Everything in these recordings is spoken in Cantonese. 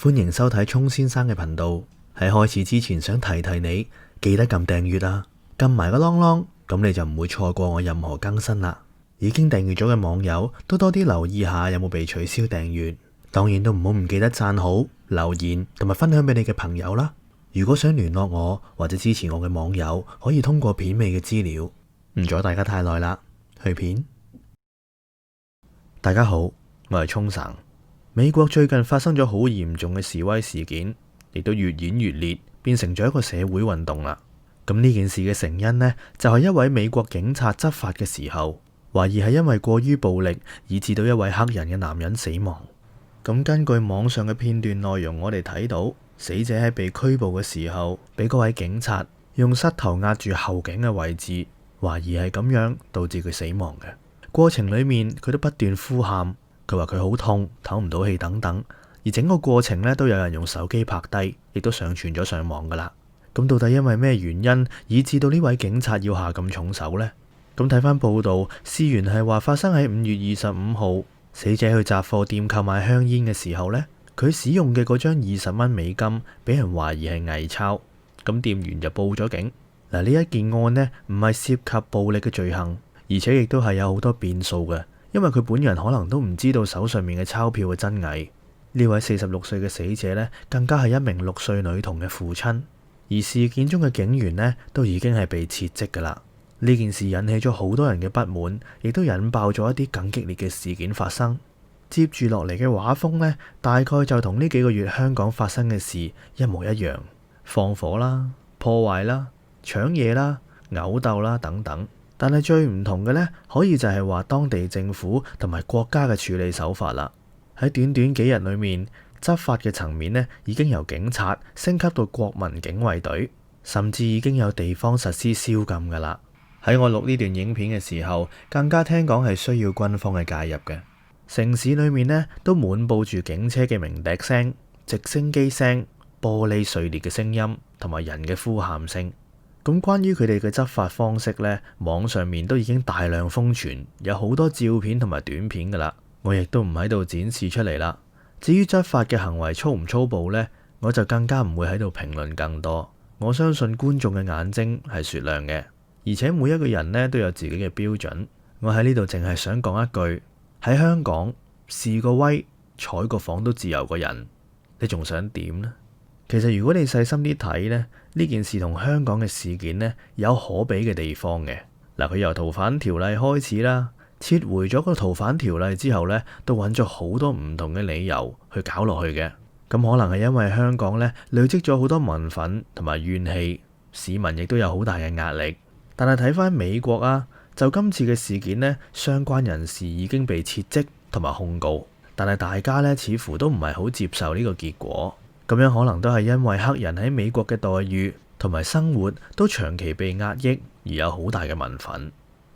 歡迎收睇聰先生嘅頻道。喺開始之前，想提提你，記得撳訂閱啊，撳埋個啷啷，咁你就唔會錯過我任何更新啦。已經訂閱咗嘅網友都多啲留意下有冇被取消訂閱，當然都唔記得讚好、留言同埋分享俾你嘅朋友啦。如果想聯絡我或者支持我嘅網友，可以通過片尾嘅資料。唔阻大家太耐啦，去片。大家好，我係聰神。美國最近發生咗好嚴重嘅示威事件，亦都越演越烈，變成咗一個社會運動啦。咁呢件事嘅成因呢，就係一位美國警察執法嘅時候，懷疑係因為過於暴力，以致到一位黑人嘅男人死亡。咁根據網上嘅片段內容，我哋睇到死者喺被拘捕嘅時候，俾嗰位警察用膝頭壓住後頸嘅位置，懷疑係咁樣導致佢死亡嘅。過程裏面佢都不斷呼喊。佢話佢好痛，唞唔到氣等等，而整個過程呢，都有人用手機拍低，亦都上傳咗上網噶啦。咁到底因為咩原因，以致到呢位警察要下咁重手呢？咁睇翻報道，事源係話發生喺5月25號，死者去雜貨店購買香煙嘅時候呢，佢使用嘅嗰張20蚊美金，俾人懷疑係偽鈔，咁店員就報咗警。嗱，呢一件案呢，唔係涉及暴力嘅罪行，而且亦都係有好多變數嘅。因為佢本人可能都唔知道手上面嘅鈔票嘅真偽。呢位46歲嘅死者呢，更加係一名6歲女童嘅父親。而事件中嘅警員呢，都已經係被撤職噶啦。呢件事引起咗好多人嘅不滿，亦都引爆咗一啲更激烈嘅事件發生。接住落嚟嘅畫風呢，大概就同呢幾個月香港發生嘅事一模一樣，放火啦、破壞啦、搶嘢啦、毆鬥啦等等。但係最唔同嘅呢，可以就係話當地政府同埋國家嘅處理手法啦。喺短短幾日裏面，執法嘅層面呢，已經由警察升級到國民警衛隊，甚至已經有地方實施宵禁噶啦。喺我錄呢段影片嘅時候，更加聽講係需要軍方嘅介入嘅。城市裏面呢，都滿佈住警車嘅鳴笛聲、直升機聲、玻璃碎裂嘅聲音同埋人嘅呼喊聲。咁關於佢哋嘅執法方式呢，網上面都已經大量瘋傳，有好多照片同埋短片噶啦，我亦都唔喺度展示出嚟啦。至於執法嘅行為粗唔粗暴呢，我就更加唔會喺度評論更多。我相信觀眾嘅眼睛係雪亮嘅，而且每一個人呢都有自己嘅標準。我喺呢度淨係想講一句：喺香港示個威、採個訪都自由個人，你仲想點呢？其實如果你細心啲睇呢，呢件事同香港嘅事件呢，有可比嘅地方嘅。嗱，佢由逃犯條例開始啦，撤回咗個逃犯條例之後呢，都揾咗好多唔同嘅理由去搞落去嘅。咁可能係因為香港呢累積咗好多民憤同埋怨氣，市民亦都有好大嘅壓力。但係睇翻美國啊，就今次嘅事件呢，相關人士已經被撤職同埋控告，但係大家呢似乎都唔係好接受呢個結果。咁樣可能都係因為黑人喺美國嘅待遇同埋生活都長期被壓抑，而有好大嘅民憤。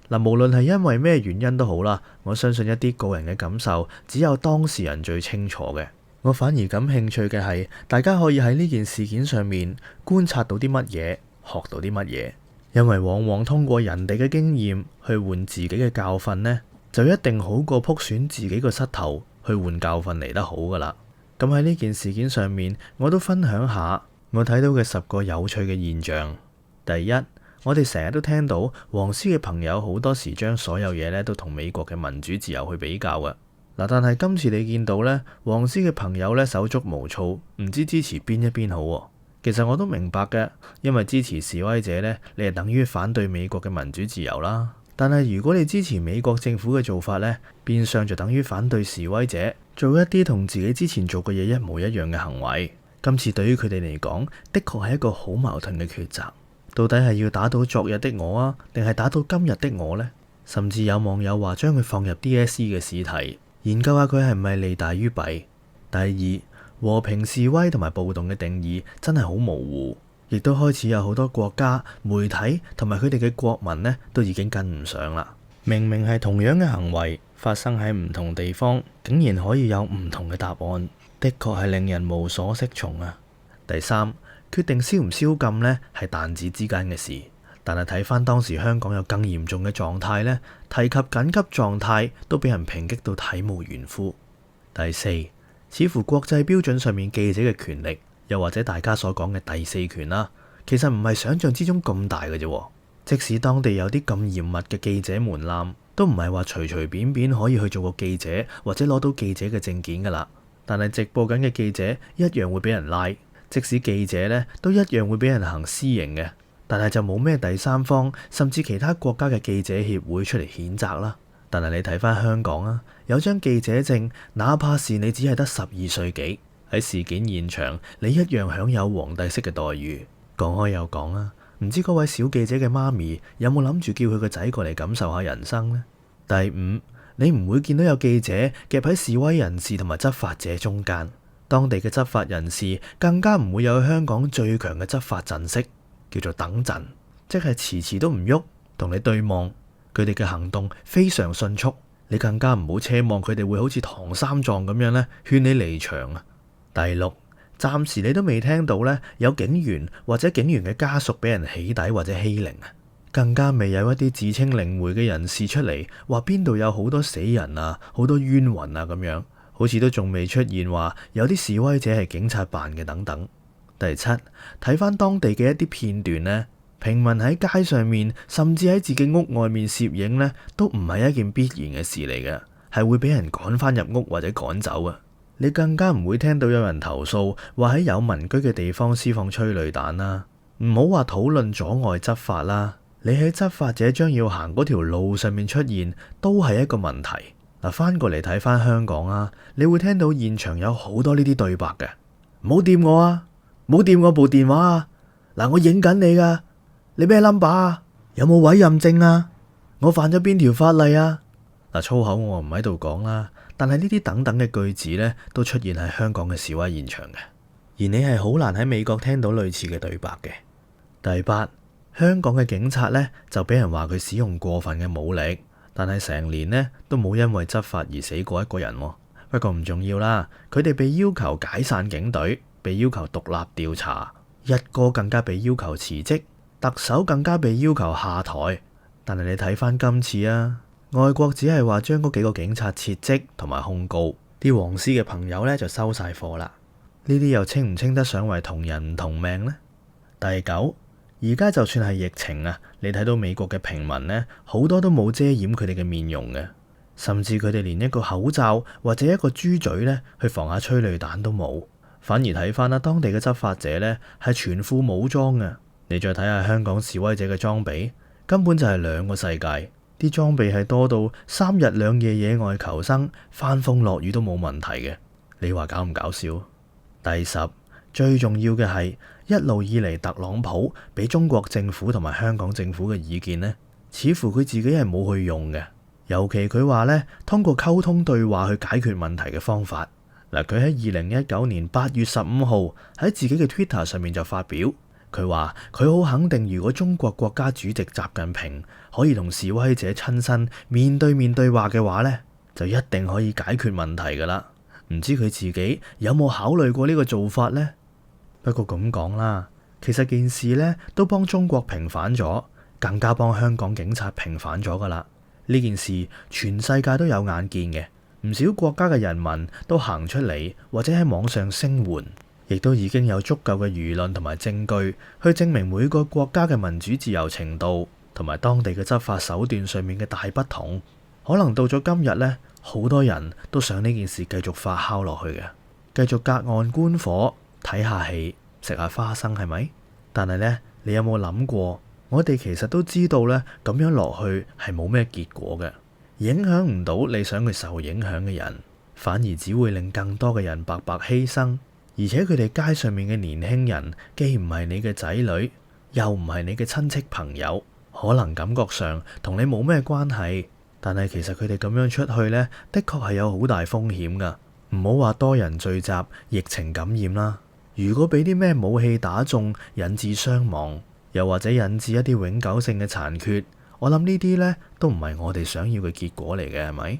嗱，無論係因為咩原因都好啦，我相信一啲個人嘅感受只有當事人最清楚嘅。我反而感興趣嘅係，大家可以喺呢件事件上面觀察到啲乜嘢，學到啲乜嘢。因為往往通過人哋嘅經驗去換自己嘅教訓呢，就一定好過撲損自己個膝頭去換教訓嚟得好噶啦。咁喺呢件事件上面，我都分享下我睇到嘅10個有趣嘅現象。第一，我哋成日都聽到黃絲嘅朋友好多時將所有嘢咧都同美國嘅民主自由去比較嘅。嗱，但係今次你見到咧，黃絲嘅朋友咧手足無措，唔知支持邊一邊好。其實我都明白嘅，因為支持示威者咧，你係等於反對美國嘅民主自由啦。但係如果你支持美國政府嘅做法呢，變相就等於反對示威者做一啲同自己之前做嘅嘢一模一樣嘅行為。今次對於佢哋嚟講，的確係一個好矛盾嘅抉擇。到底係要打倒昨日的我啊，定係打倒今日的我呢？甚至有網友話將佢放入 DSE 嘅試題，研究下佢係唔係利大於弊。第二，和平示威同埋暴動嘅定義真係好模糊。亦都開始有好多國家、媒體同埋佢哋嘅國民呢，都已經跟唔上啦。明明係同樣嘅行為發生喺唔同地方，竟然可以有唔同嘅答案，的確係令人無所適從啊。第三，決定宵唔宵禁呢係彈指之間嘅事，但係睇翻當時香港有更嚴重嘅狀態呢，提及緊急狀態都俾人抨擊到體無完膚。第四，似乎國際標準上面記者嘅權力，又或者大家所講嘅第四權啦，其實唔係想象之中咁大嘅啫。即使當地有啲咁嚴密嘅記者門檻，都唔係話隨隨便便可以去做個記者或者攞到記者嘅證件噶啦。但係直播緊嘅記者一樣會俾人拉，即使記者呢都一樣會俾人行私刑嘅。但係就冇咩第三方甚至其他國家嘅記者協會出嚟譴責啦。但係你睇翻香港啊，有張記者證，哪怕是你只係得12歲幾，喺事件現場你一樣享有皇帝式嘅待遇。講開又講啊，唔知嗰位小記者嘅媽咪有冇諗住叫佢個仔過嚟感受下人生呢？第五，你唔會見到有記者夾喺示威人士同埋執法者中間，當地嘅執法人士更加唔會有香港最強嘅執法陣式，叫做等陣，即係遲遲都唔喐，同你對望。佢哋嘅行動非常迅速，你更加唔好奢望佢哋會好似唐三藏咁樣咧勸你離場啊。第六，暫時你都未聽到咧有警員或者警員嘅家屬俾人起底或者欺凌啊，更加未有一啲自稱靈媒嘅人士出嚟話邊度有好多死人啊，好多冤魂啊咁樣，好似都仲未出現話有啲示威者係警察扮嘅等等。第七，睇翻當地嘅一啲片段呢，平民喺街上面，甚至喺自己屋外面攝影呢，都唔係一件必然嘅事嚟嘅，係會俾人趕翻入屋或者趕走啊！你更加唔會聽到有人投訴話喺有民居嘅地方施放催淚彈啦，唔好話討論阻礙執法啦，你喺執法者將要行嗰條路上面出現，都係一個問題。嗱，翻過嚟睇翻香港啊，你會聽到現場有好多呢啲對白嘅，唔好掂我啊，唔好掂我部電話啊，嗱，我影緊你噶。你咩 number 啊？有冇委任證啊？我犯咗邊條法例啊？嗱，粗口我唔喺度講啦，但係呢啲等等嘅句子呢，都出現喺香港嘅示威現場嘅，而你係好難喺美國聽到類似嘅對白嘅。第八，香港嘅警察呢，就俾人話佢使用過分嘅武力，但係成年呢，都冇因為執法而死過一個人喎。不過唔重要啦，佢哋被要求解散警隊，被要求獨立調查，一個更加被要求辭職。特首更加被要求下台，但係你睇翻今次啊，外國只係話將嗰幾個警察撤職同埋控告，啲黃絲嘅朋友呢就收晒貨啦。呢啲又稱唔稱得上為同人唔同命呢？第九，而家就算係疫情啊，你睇到美國嘅平民呢，好多都冇遮掩佢哋嘅面容嘅，甚至佢哋連一個口罩或者一個豬嘴呢去防下催淚彈都冇，反而睇翻啦，當地嘅執法者呢係全副武裝嘅。你再睇下香港示威者嘅裝備，根本就係兩個世界。啲裝備係多到3日2夜野外求生，翻風落雨都冇問題嘅。你話搞唔搞笑？第十，最重要嘅係一路以嚟特朗普俾中國政府同埋香港政府嘅意見呢，似乎佢自己係冇去用嘅。尤其佢話呢，通過溝通對話去解決問題嘅方法。嗱，佢喺2019年8月15號喺自己嘅 Twitter 上面就發表。佢話佢好肯定，如果中國國家主席習近平可以同示威者親身面對面對話嘅話呢，就一定可以解決問題噶啦。唔知佢自己有冇考慮過呢個做法呢？不過咁講啦，其實件事呢都幫中國平反咗，更加幫香港警察平反咗噶啦。呢件事全世界都有眼見嘅，唔少國家嘅人民都行出嚟，或者喺網上聲援。亦都已經有足夠嘅輿論同埋證據去證明每個國家嘅民主自由程度同埋當地嘅執法手段上面嘅大不同。可能到咗今日呢，好多人都想呢件事繼續發酵落去嘅，繼續隔岸觀火，睇下戲，食下花生，係咪？但係呢，你有冇諗過，我哋其實都知道呢，咁樣落去係冇咩結果嘅，影響唔到你想佢受影響嘅人，反而只會令更多嘅人白白犧牲。而且佢哋街上面嘅年輕人，既唔係你嘅仔女，又唔係你嘅親戚朋友，可能感覺上同你冇咩關係，但係其實佢哋咁樣出去呢，的確係有好大風險噶。唔好話多人聚集，疫情感染啦。如果俾啲咩武器打中，引致傷亡，又或者引致一啲永久性嘅殘缺，我諗呢啲呢都唔係我哋想要嘅結果嚟嘅，係咪？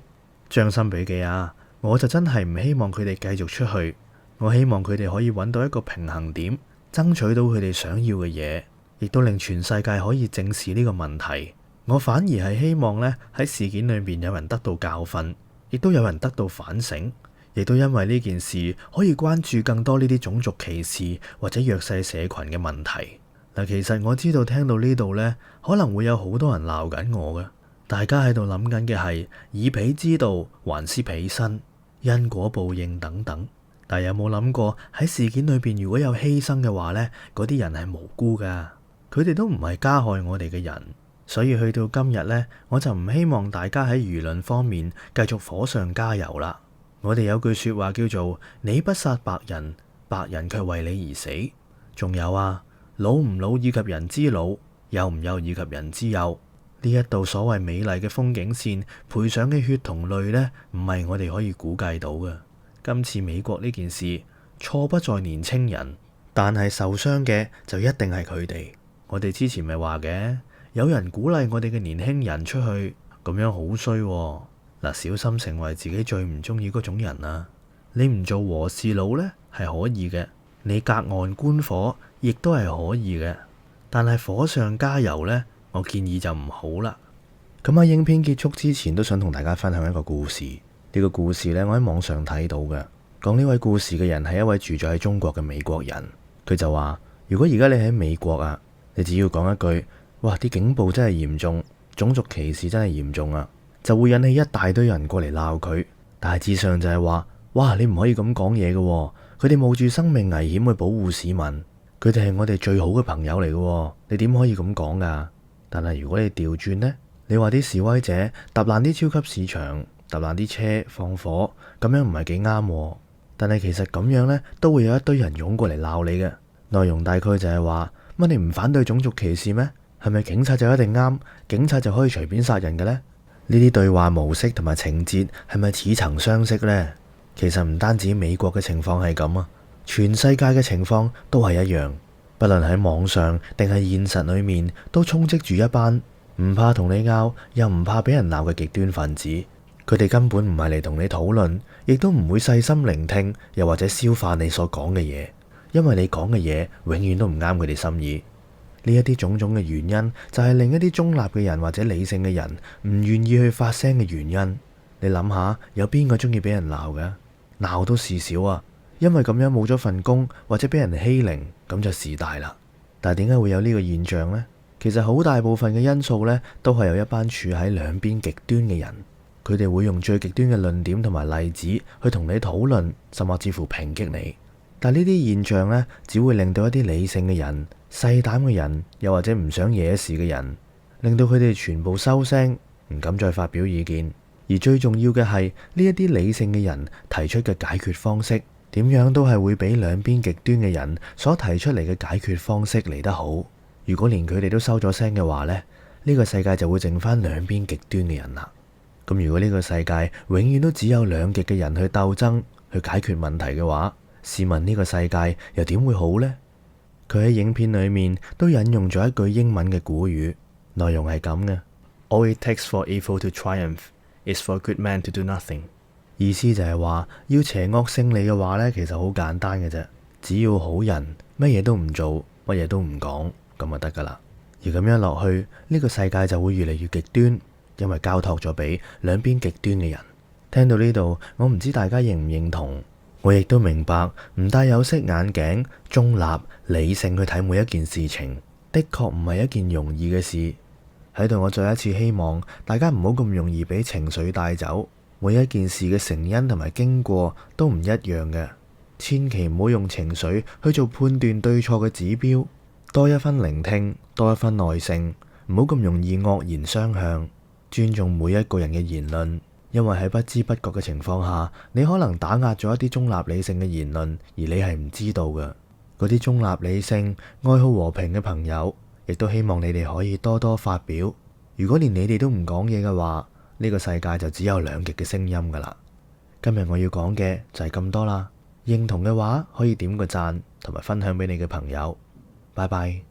將心比己啊，我就真係唔希望佢哋繼續出去。我希望佢哋可以揾到一個平衡點，爭取到佢哋想要嘅嘢，亦都令全世界可以正視呢個問題。我反而係希望呢，喺事件裏面有人得到教訓，亦都有人得到反省，亦都因為呢件事可以關注更多呢啲種族歧視或者弱勢社群嘅問題。嗱，其實我知道聽到呢度呢，可能會有好多人鬧緊我嘅，大家喺度諗緊嘅係以彼之道還施彼身、因果報應等等。但有冇諗過喺事件裏邊如果有犧牲嘅話呢，嗰啲人係無辜噶，佢哋都唔係加害我哋嘅人。所以去到今日呢，我就唔希望大家喺輿論方面繼續火上加油啦。我哋有句說話叫做你不殺白人，白人卻為你而死。仲有啊，老唔老以及人之老，幼唔幼以及人之幼。呢一道所謂美麗嘅風景線賠上嘅血同淚呢，唔係我哋可以估計到嘅。今次美國呢件事錯不在年青人，但係受傷嘅就一定係佢哋。我哋之前咪話嘅，有人鼓勵我哋嘅年輕人出去，咁樣好衰喎。嗱，小心成為自己最唔中意嗰種人啊！你唔做和事佬呢係可以嘅，你隔岸觀火亦都係可以嘅，但係火上加油呢，我建議就唔好啦。咁喺影片結束之前，都想同大家分享一個故事。呢個故事呢，我喺網上睇到嘅，講呢位故事嘅人係一位住咗喺中國嘅美國人。佢就話：如果而家你喺美國啊，你只要講一句，哇，啲警暴真係嚴重，種族歧視真係嚴重啊，就會引起一大堆人過嚟鬧佢。大致上就係話：哇，你唔可以咁講嘢嘅，佢哋冒住生命危險去保護市民，佢哋係我哋最好嘅朋友嚟嘅，你點可以咁講噶？但係如果你調轉呢，你話啲示威者揼爛啲超級市場，揼爛啲車放火，咁樣唔係幾啱。但係其實咁樣呢，都會有一堆人湧過嚟鬧你嘅。內容大概就係話：乜你唔反對種族歧視咩？係咪警察就一定啱？警察就可以隨便殺人嘅呢？呢啲對話模式同埋情節係咪似曾相識呢？其實唔單止美國嘅情況係咁啊，全世界嘅情況都係一樣。不論喺網上定係現實裏面，都充斥住一班唔怕同你拗，又唔怕俾人鬧嘅極端分子。佢哋根本唔係嚟同你討論，亦都唔會細心聆聽，又或者消化你所講嘅嘢，因為你講嘅嘢永遠都唔啱佢哋心意。呢一啲種種嘅原因，就係令一啲中立嘅人或者理性嘅人唔願意去發聲嘅原因。你諗下，有邊個中意俾人鬧嘅？鬧都事少啊，因為咁樣冇咗份工或者俾人欺凌，咁就事大啦。但係點解會有呢個現象呢？其實好大部分嘅因素呢，都係有一班處喺兩邊極端嘅人，佢哋會用最極端嘅論點同埋例子去同你討論，甚至乎抨擊你。但呢啲現象呢，只會令到一啲理性嘅人、細膽嘅人，又或者唔想惹事嘅人，令到佢哋全部收聲，唔敢再發表意見。而最重要嘅係呢一啲理性嘅人提出嘅解決方式，點樣都係會比兩邊極端嘅人所提出嚟嘅解決方式嚟得好。如果連佢哋都收咗聲嘅話呢，呢個世界就會剩翻兩邊極端嘅人啦。咁如果呢個世界永遠都只有兩極嘅人去鬥爭，去解決問題嘅話，試問呢個世界又點會好呢？佢喺影片裏面都引用咗一句英文嘅古語，內容係咁嘅：All it takes for evil to triumph is for a good man to do nothing。意思就係話，要邪惡勝利嘅話呢，其實好簡單嘅啫，只要好人乜嘢都唔做，乜嘢都唔講，咁就得噶啦。而咁樣落去，呢個世界就會越嚟越極端，因為交託咗俾兩邊極端嘅人。聽到呢度，我唔知大家認唔認同。我亦都明白，唔戴有色眼鏡、中立、理性去睇每一件事情，的確唔係一件容易嘅事。喺度，我再一次希望大家唔好咁容易俾情緒帶走。每一件事嘅成因同埋經過都唔一樣嘅，千祈唔好用情緒去做判斷對錯嘅指標。多一分聆聽，多一分耐性，唔好咁容易惡言相向。尊重每一個人嘅言論。因為喺不知不覺嘅情況下，你可能打壓咗一啲中立理性嘅言論，而你係唔知道嘅。嗰啲中立理性、愛好和平嘅朋友，亦都希望你哋可以多多發表。如果連你哋都唔講嘢嘅話，呢個世界就只有兩極嘅聲音噶啦。今日我要講嘅就係咁多啦。認同嘅話可以點個讚，同埋分享俾你嘅朋友。拜拜。